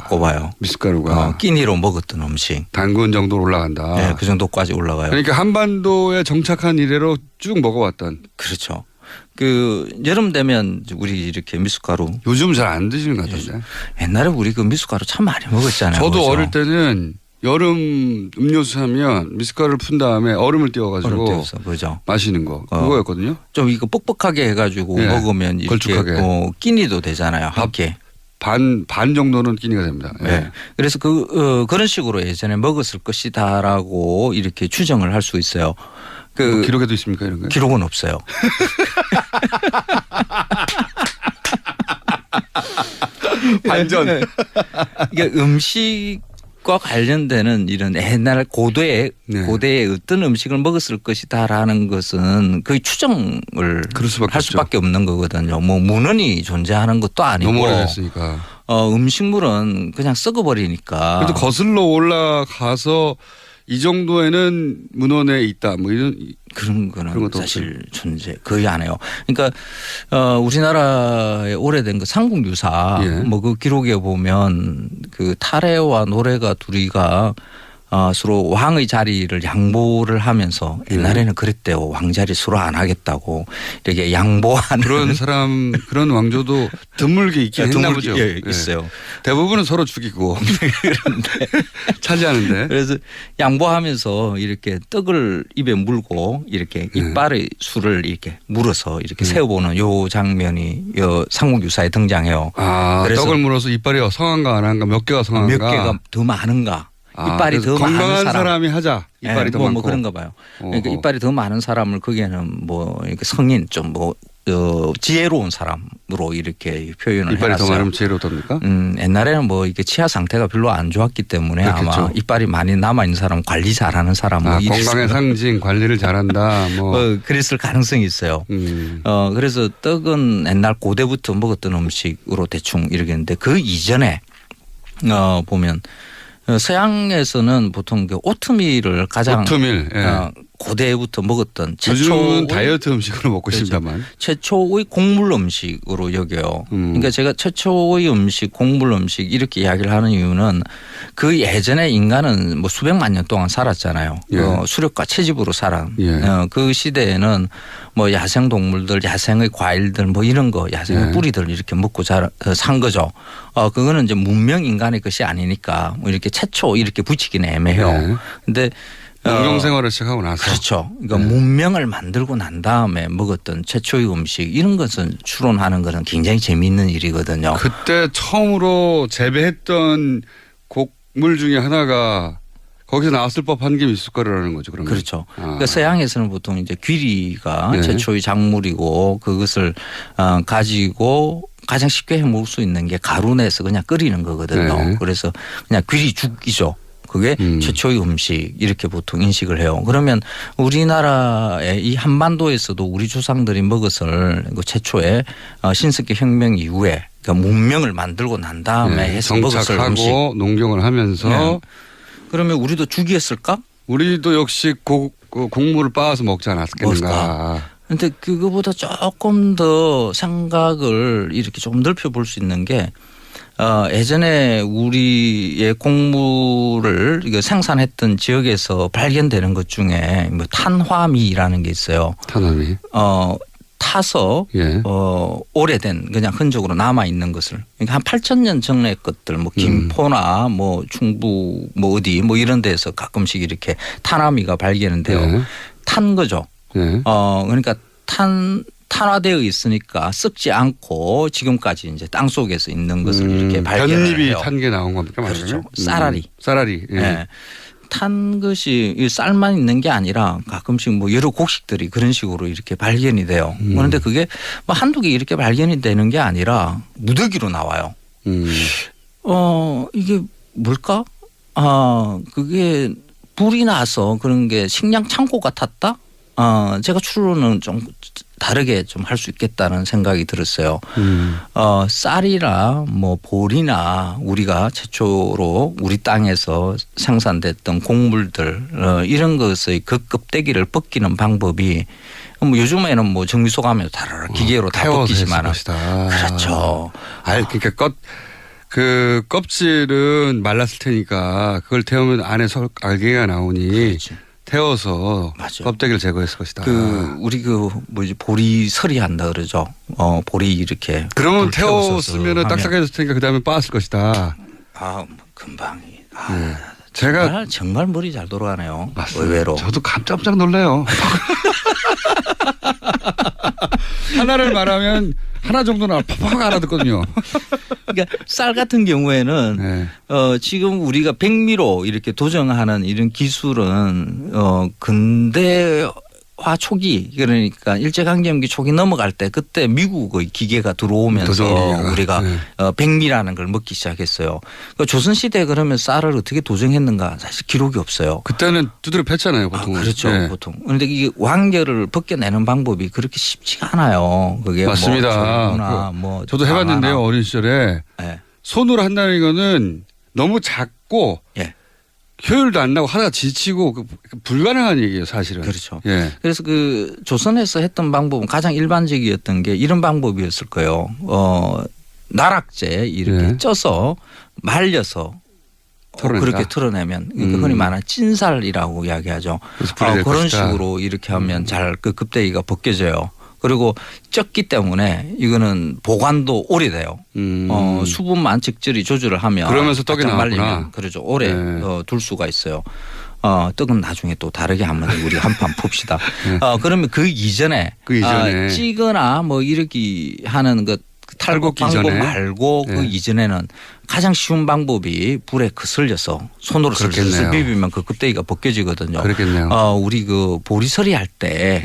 꼽아요. 미숫가루가 끼니로 먹었던 음식. 당군 정도로 올라간다. 네, 그 정도까지 올라가요. 그러니까 한반도에 정착한 이래로 쭉 먹어왔던. 그렇죠. 그 여름 되면 우리 이렇게 미숫가루. 요즘 잘 안 드시는 것 같은데. 옛날에 우리 그 미숫가루 참 많이 먹었잖아요. 저도 그렇죠? 어릴 때는 여름 음료수 하면 미숫가루를 푼 다음에 얼음을 띄워가지고 그죠. 마시는 거 그거였거든요. 좀 이거 뻑뻑하게 해가지고 네. 먹으면 이렇게 걸쭉하게. 끼니도 되잖아요. 함께. 반 정도는 끼니가 됩니다. 네. 그래서 그런 식으로 예전에 먹었을 것이다라고 이렇게 추정을 할 수 있어요. 뭐 기록에도 있습니까 이런 거? 기록은 없어요. 반전. 이게 음식과 관련되는 이런 옛날 고대의 어떤 음식을 먹었을 것이다라는 것은 거의 추정을 할 수밖에 없는 거거든요. 뭐 문헌이 존재하는 것도 아니고. 너무 오래됐으니까. 음식물은 그냥 썩어버리니까. 그래도 거슬러 올라가서 이 정도에는 문헌에 있다 뭐 이런 그런 거는 사실 존재 거의 안 해요. 그러니까 우리나라의 오래된 그 삼국유사 뭐 그 기록에 보면 그 타래와 노래가 둘이가 서로 왕의 자리를 양보를 하면서 옛날에는 그랬대요. 왕자리 서로 안 하겠다고 이렇게 양보하는 그런 사람 그런 왕조도 드물게 있긴 했나 보죠. 예, 있어요. 대부분은 서로 죽이고 차지하는데. 그래서 양보하면서 이렇게 떡을 입에 물고 이렇게 이빨의 술을 이렇게 물어서 이렇게 세어보는 요 장면이 요 삼국유사에 등장해요. 그래서 떡을 물어서 이빨이 성한가 안 한가 몇 개가 성한가 몇 개가 더 많은가. 이빨이 더 많은 건강한 사람이 하자. 이빨이 더 많고. 뭐 그런가 봐요. 그러니까 이빨이 더 많은 사람을 거기에는 뭐 이렇게 성인 좀 뭐 지혜로운 사람으로 이렇게 표현을 이빨이 해놨어요. 더 많으면 지혜롭답니까? 옛날에는 뭐 이게 치아 상태가 별로 안 좋았기 때문에 그렇겠죠. 아마 이빨이 많이 남아 있는 사람, 관리 잘하는 사람, 뭐 건강의 상징, 관리를 잘한다. 뭐 그랬을 가능성이 있어요. 그래서 떡은 옛날 고대부터 먹었던 음식으로 대충 이렇게 했는데 그 이전에 보면. 서양에서는 보통 그 오트밀을 가장 고대부터 먹었던 요즘은 다이어트 음식으로 먹고 있습니다만 최초의 곡물 음식으로 여겨요. 그러니까 제가 최초의 음식, 곡물 음식 이렇게 이야기를 하는 이유는 그 예전에 인간은 뭐 수백만 년 동안 살았잖아요. 수렵과 채집으로 살아. 그 시대에는 뭐 야생 동물들, 야생의 과일들 뭐 이런 거, 야생의 뿌리들 이렇게 먹고 산 거죠. 그거는 이제 문명 인간의 것이 아니니까 뭐 이렇게 최초 이렇게 붙이기는 애매해요. 근데 농경 생활을 시작하고 나서. 그렇죠. 그러니까 문명을 만들고 난 다음에 먹었던 최초의 음식 이런 것은 추론하는 것은 굉장히 재미있는 일이거든요. 그때 처음으로 재배했던 곡물 중에 하나가 거기서 나왔을 법한 게 미숫가루라는 거죠. 그러면. 그렇죠. 그러니까 서양에서는 보통 이제 귀리가 최초의 작물이고 그것을 가지고 가장 쉽게 해 먹을 수 있는 게 가루 내서 그냥 끓이는 거거든요. 그래서 그냥 귀리죽이죠. 그게 최초의 음식 이렇게 보통 인식을 해요. 그러면 우리나라의 이 한반도에서도 우리 조상들이 먹었을 그 최초의 신석기 혁명 이후에 그러니까 문명을 만들고 난 다음에 해서 먹었을 음식. 정착하고 농경을 하면서 그러면 우리도 죽이었을까? 우리도 역시 곡물을 빻아서 먹지 않았겠는가. 그런데 그거보다 조금 더 생각을 이렇게 좀 넓혀 볼 수 있는 게 예전에 우리의 곡물을 생산했던 지역에서 발견되는 것 중에 뭐 탄화미라는 게 있어요. 탄화미. 타서 오래된 그냥 흔적으로 남아 있는 것을 그러니까 한 8,000년 전의 것들 뭐 김포나 뭐 충북 뭐 어디 뭐 이런 데서 가끔씩 이렇게 탄화미가 발견돼요. 탄 거죠. 그러니까 탄화되어 있으니까 썩지 않고 지금까지 이제 땅 속에서 있는 것을 이렇게 발견해요. 볏잎이 탄 게 나온 겁니까? 그렇죠. 쌀알이. 쌀알이. 탄 것이 쌀만 있는 게 아니라 가끔씩 뭐 여러 곡식들이 그런 식으로 이렇게 발견이 돼요. 그런데 그게 뭐 한두 개 이렇게 발견이 되는 게 아니라 무더기로 나와요. 이게 뭘까? 그게 불이 나서 그런 게 식량 창고 같았다? 제가 추론은 좀 다르게 좀 할 수 있겠다는 생각이 들었어요. 쌀이나 뭐 보리나 우리가 최초로 우리 땅에서 생산됐던 곡물들 이런 것의 그 껍데기를 벗기는 방법이 뭐 요즘에는 뭐 정미소 가면 다라라 기계로 다 벗기지만 그렇죠. 그러니까 그 껍질은 말랐을 테니까 그걸 태우면 안에서 알갱이가 나오니 그렇지. 태워서 맞아. 껍데기를 제거했을 것이다. 우리 보리 서리 한다 그러죠. 보리 이렇게. 그러면 태웠으면 딱딱해졌을 테니까 그 다음에 빻았을 것이다. 금방이. 네. 제가 정말 머리 잘 돌아가네요. 맞습니다. 의외로. 저도 깜짝 놀라요. 하나를 말하면 하나 정도는 팍팍 알아듣거든요. 그러니까 쌀 같은 경우에는 지금 우리가 백미로 이렇게 도정하는 이런 기술은 근대화 초기 그러니까 일제강점기 초기 넘어갈 때 그때 미국의 기계가 들어오면서 우리가 백미라는 걸 먹기 시작했어요. 그러니까 조선시대에 그러면 쌀을 어떻게 도정했는가 사실 기록이 없어요. 그때는 두드려 팼잖아요 보통. 그렇죠. 보통. 그런데 이게 왕결을 벗겨내는 방법이 그렇게 쉽지가 않아요. 그게 맞습니다. 저도 해봤는데요. 어린 시절에 손으로 한다는 이거는 너무 작고 효율도 안 나고 하다가 지치고 불가능한 얘기예요, 사실은. 그렇죠. 그래서 그 조선에서 했던 방법은 가장 일반적이었던 게 이런 방법이었을 거예요. 나락제 이렇게 쪄서 말려서 그렇게 털어내면 흔히 말하는 찐살이라고 이야기하죠. 그런 식으로 이렇게 하면 잘 그 껍데기가 벗겨져요. 그리고 쪘기 때문에 이거는 보관도 오래돼요. 수분만 적절히 조절을 하면 그러면서 떡이 나왔구나. 그렇죠. 오래 둘 수가 있어요. 떡은 나중에 또 다르게 한번 우리 한판 풉시다. 그러면 그 이전에 찌거나 뭐 이렇게 하는 것 탈곡 방법 말고 그 이전에는 가장 쉬운 방법이 불에 거슬려서 손으로 슬슬 비비면 그 껍데기가 벗겨지거든요. 그렇겠네요. 우리 그 보리서리 할 때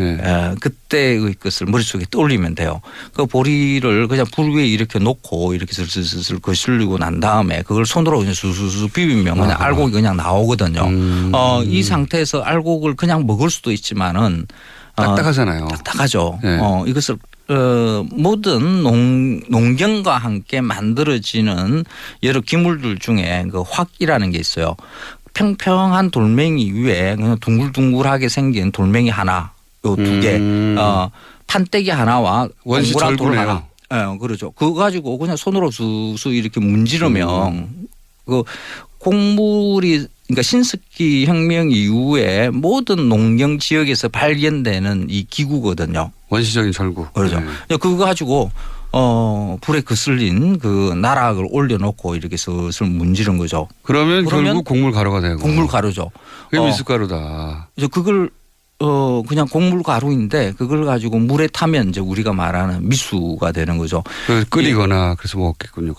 그때의 것을 머릿속에 떠올리면 돼요. 그 보리를 그냥 불 위에 이렇게 놓고 이렇게 슬슬 거슬리고 난 다음에 그걸 손으로 그냥 수수수 비비면 그냥 알곡이 그냥 나오거든요. 이 상태에서 알곡을 그냥 먹을 수도 있지만은 딱딱하잖아요. 딱딱하죠. 이것을 모든 농경과 함께 만들어지는 여러 기물들 중에 그 확이라는 게 있어요. 평평한 돌멩이 위에 그냥 둥글둥글하게 생긴 돌멩이 하나, 요 두 개, 판때기 하나와 동그란 돌 하나. 그렇죠. 그거 가지고 그냥 손으로 수수 이렇게 문지르면 그 곡물이 그러니까 신석기 혁명 이후에 모든 농경 지역에서 발견되는 이 기구거든요. 원시적인 절구. 그렇죠. 그거 가지고 불에 거슬린 그 나락을 올려놓고 이렇게 슬슬 문지른 거죠. 그러면 결국 곡물 가루가 되고. 곡물 가루죠. 그게 미숫가루다. 그래서 그걸 그냥 곡물 가루인데 그걸 가지고 물에 타면 이제 우리가 말하는 미수가 되는 거죠. 끓이거나 그래서 먹겠군요.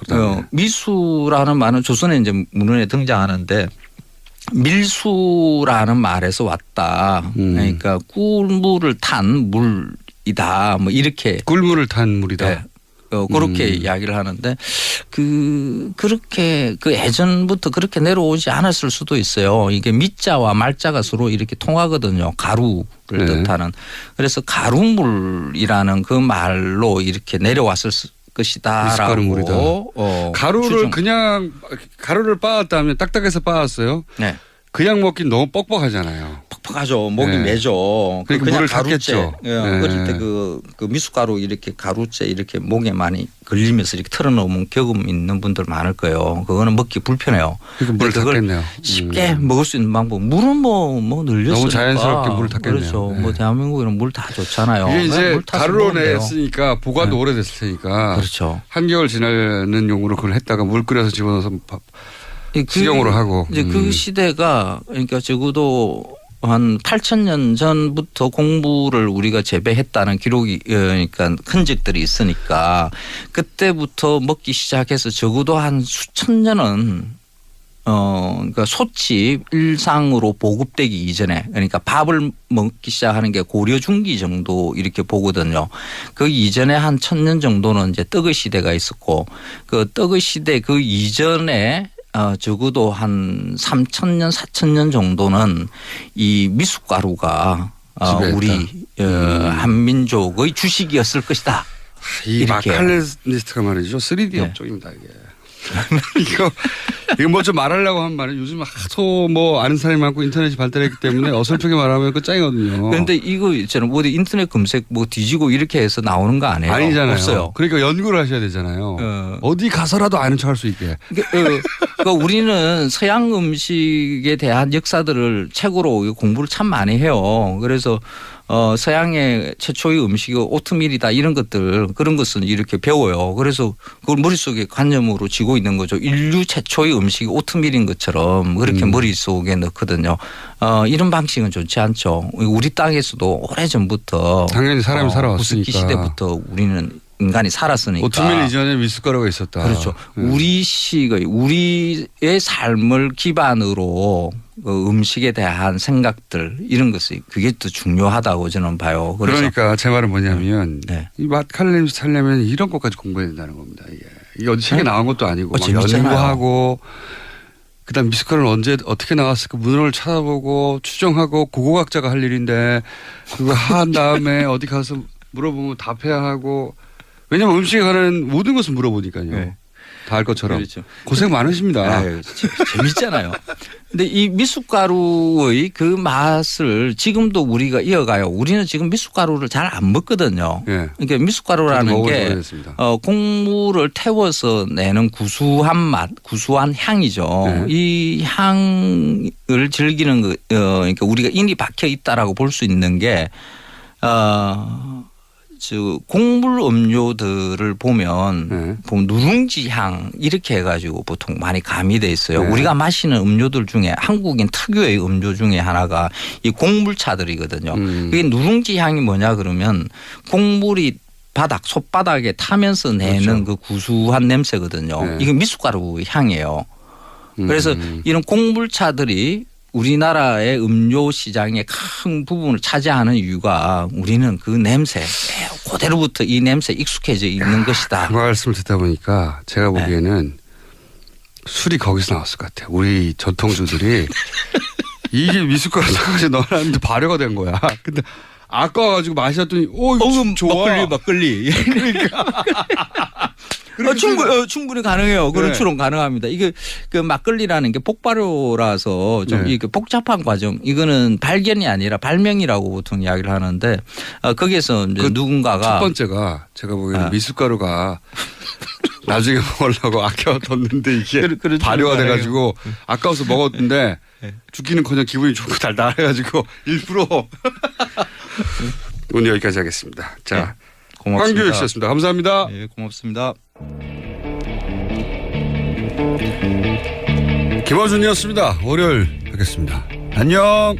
미수라는 말은 조선에 이제 문헌에 등장하는데 밀수라는 말에서 왔다. 그러니까 꿀물을 탄 물이다. 뭐 이렇게 꿀물을 탄 물이다. 그렇게 이야기를 하는데 그렇게 그 예전부터 그렇게 내려오지 않았을 수도 있어요. 이게 미자와 말자가 서로 이렇게 통하거든요. 가루를 뜻하는. 그래서 가루물이라는 그 말로 이렇게 내려왔을 것이다라고. 가루를 그냥 가루를 빻았다면 딱딱해서 빻았어요. 그냥 먹긴 너무 뻑뻑하잖아요. 뻑뻑하죠. 목이 매죠. 그러니까 물을 탔겠죠. 그럴 때 그 미숫가루 이렇게 가루째 이렇게 목에 많이 걸리면서 이렇게 털어놓으면 경험 있는 분들 많을 거예요. 그거는 먹기 불편해요. 그러니까 물을 탔겠네요. 쉽게 먹을 수 있는 방법. 물은 뭐 늘렸으니까. 너무 자연스럽게 물을 탔겠네요. 그렇죠. 뭐 대한민국에는 물 다 좋잖아요. 이게 이제 가루로 냈으니까 보관도 오래됐을 테니까. 그렇죠. 한겨울 지나는 용으로 그걸 했다가 물 끓여서 집어넣어서 식용으로 하고. 이제 그 시대가 그러니까 적어도 한 8,000년 전부터 곡물을 우리가 재배했다는 기록이 그러니까 흔적들이 있으니까 그때부터 먹기 시작해서 적어도 한 수천 년은 그러니까 소치 일상으로 보급되기 이전에 그러니까 밥을 먹기 시작하는 게 고려 중기 정도 이렇게 보거든요. 그 이전에 한 1,000년 정도는 이제 떡의 시대가 있었고 그 떡의 시대 그 이전에 적어도 한 3,000년, 4,000년 정도는 이 미숫가루가 지배했다. 우리 한민족의 주식이었을 것이다. 이 이렇게. 마칼레니스트가 말이죠. 3D 업종입니다 이게. 이거 뭐 좀 말하려고 한 말은 요즘 하도 뭐 아는 사람이 많고 인터넷이 발달했기 때문에 어설프게 말하면 그 짱이거든요. 그런데 이거 있잖아요. 뭐 인터넷 검색 뭐 뒤지고 이렇게 해서 나오는 거 아니에요? 아니잖아요. 없어요. 그러니까 연구를 하셔야 되잖아요. 어디 가서라도 아는 척 할 수 있게. 그러니까 우리는 서양 음식에 대한 역사들을 책으로 공부를 참 많이 해요. 그래서 서양의 최초의 음식이 오트밀이다 이런 것들 그런 것은 이렇게 배워요. 그래서 그걸 머릿속에 관념으로 쥐고 있는 거죠. 인류 최초의 음식이 오트밀인 것처럼 그렇게 머릿속에 넣거든요. 이런 방식은 좋지 않죠. 우리 땅에서도 오래전부터 당연히 사람이 살아왔으니까. 구석기 시대부터 우리는 인간이 살았으니까. 오트밀 이전에 미숫가루가 있었다. 그렇죠. 우리의 삶을 기반으로 음식에 대한 생각들 이런 것이 그게 더 중요하다고 저는 봐요. 그러니까 제 말은 뭐냐면 이 마칼레니스트 살려면 이런 것까지 공부해야 된다는 겁니다. 이게 어디 책에 나온 것도 아니고 막 연구하고 그다음 미숫가루는 언제 어떻게 나왔을까 문헌을 찾아보고 추정하고 고고학자가 할 일인데 그거 한 다음에 어디 가서 물어보면 답해야 하고 왜냐하면 음식에 관한 모든 것을 물어보니까요. 다 알 것처럼. 그렇죠. 고생 많으십니다. 아유, 재밌잖아요. 근데 이 미숫가루의 그 맛을 지금도 우리가 이어가요. 우리는 지금 미숫가루를 잘 안 먹거든요. 그러니까 미숫가루라는 게 곡물을 태워서 내는 구수한 맛, 구수한 향이죠. 이 향을 즐기는 거, 그러니까 우리가 인이 박혀 있다라고 볼 수 있는 게 곡물 음료들을 보면 누룽지 향 이렇게 해가지고 보통 많이 가미돼 있어요. 우리가 마시는 음료들 중에 한국인 특유의 음료 중에 하나가 이 곡물차들이거든요. 그게 누룽지 향이 뭐냐 그러면 곡물이 솥바닥에 타면서 내는 그 구수한 냄새거든요. 이게 미숫가루 향이에요. 그래서 이런 곡물차들이 우리나라의 음료 시장의 큰 부분을 차지하는 이유가 우리는 그 냄새 그대로부터 이 냄새에 익숙해져 있는 것이다. 그 말씀을 듣다 보니까 제가 보기에는 술이 거기서 나왔을 것 같아요. 우리 전통주들이 이게 미숫가루 사가지고 넣어놨는데 발효가 된 거야. 근데 아까워가지고 마셨더니 이거 좋아. 막걸리. 그러니까. 충분히 가능해요. 그런 추론 가능합니다. 이게 그 막걸리라는 게 복발효라서 좀 이게 복잡한 과정. 이거는 발견이 아니라 발명이라고 보통 이야기를 하는데 거기에서 이제 누군가가 첫 번째가 제가 보기에는 미숫가루가 나중에 먹으려고 아껴뒀는데 이게 발효가 돼가지고 아까워서 먹었는데 죽기는커녕 기분이 좋고 달달해가지고 일부러 오늘 여기까지 하겠습니다. 자. 고맙습니다. 황교익 씨였습니다. 감사합니다. 네, 고맙습니다. 김어준이었습니다. 월요일 뵙겠습니다. 안녕.